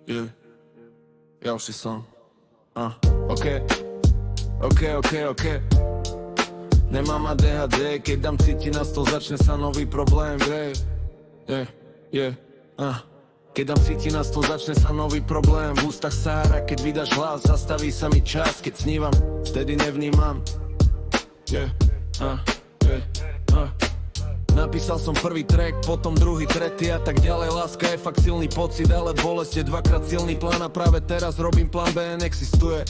yeah. Ďalší song. OK. Nemám ADHD, keď dám cíti na stôl, začne sa nový problém, Keď dám cíti na stôl, začne sa nový problém. V ústach sára, keď vydáš hlas, zastaví sa mi čas. Keď snívam, vtedy nevnímam. Napísal som prvý track, potom druhý, tretí a tak ďalej. Láska je fakt silný pocit, ale bolesť je dvakrát silný plán. A práve teraz robím plán B, neexistuje.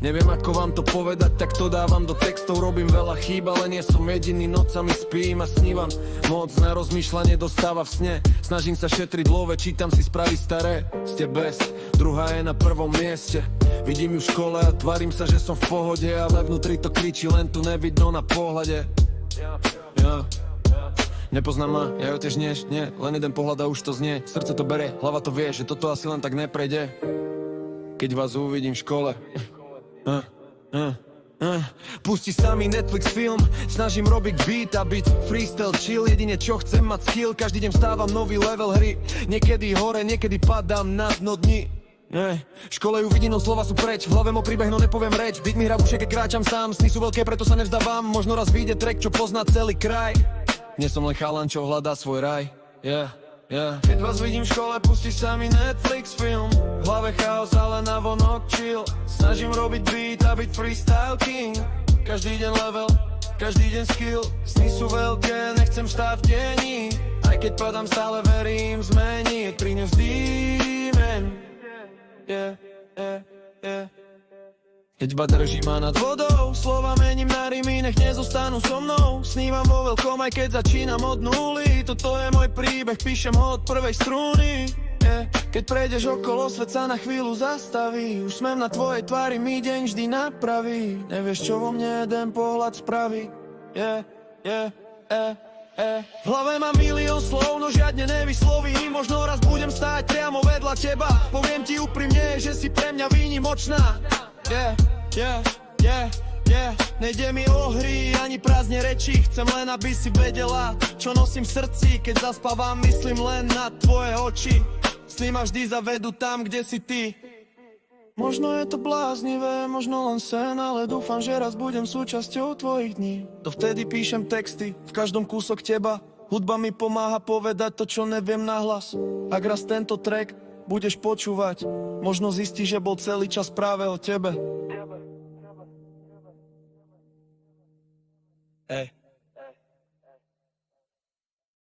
Neviem ako vám to povedať, tak to dávam do textov. Robím veľa chýb, ale nie som jediný. Nocami spím a snívam. Moc na rozmýšľanie dostáva v sne. Snažím sa šetriť love, čítam si správy staré. Ste best, druhá je na prvom mieste. Vidím ju v škole a tvarím sa, že som v pohode, ale vnútri to kričí, len tu nevidno na pohľade. Nepoznám ma, ja ju tiež nie, len jeden pohľad a už to znie. Srdce to bere, hlava to vie, že toto asi len tak neprejde. Keď vás uvidím v škole. Pustí sa mi Netflix film, snažím robiť beat a byť freestyle chill. Jedine čo chcem mať skill, každý deň vstávam nový level hry. Niekedy hore, niekedy padám na dno dni. V škole ju vidím, no slova sú preč. V hlave mo príbeh, no nepoviem reč. Beat mi hra v uše, keď kráčam sám. Sny sú veľké, preto sa nevzdávam. Možno raz vyjde track, čo pozná celý kraj. Nie som len chalan, čo hľadá svoj raj. Keď vás vidím v škole, pustí sa mi Netflix film. V hlave chaos, ale navonok chill. Snažím robiť beat a byť freestyle king. Každý deň level, každý deň skill. Sny sú veľké, nechcem stáť v dení. Aj keď padám, stále verím, zmení. Pri ňu vzdýmen. Keď ba drží ma nad vodou, slova mením na rymy, nech nezostanú so mnou. Snívam vo veľkom, aj keď začínam od nuly. Toto je môj príbeh, píšem ho od prvej strúny. Keď prejdeš okolo, svet sa na chvíľu zastaví. Už smem na tvojej tvári, mi deň vždy napraví. Nevieš, čo vo mne jeden pohľad spraví. V hlave mám milión slov, no žiadne nevyslovím. Možno raz budem stáť priamo vedľa teba. Poviem ti úprimne, že si pre mňa výnimočná. Nejde mi o hry, ani prázdne reči. Chcem len, aby si vedela, čo nosím v srdci. Keď zaspávam, myslím len na tvoje oči. Sny ma vždy zavedú tam, kde si ty. Možno je to bláznivé, možno len sen, ale dúfam, že raz budem súčasťou tvojich dní. Dovtedy píšem texty, v každom kúsok teba. Hudba mi pomáha povedať to, čo neviem nahlas. Ak raz tento track budeš počúvať, možno zistíš, že bol celý čas práve o tebe.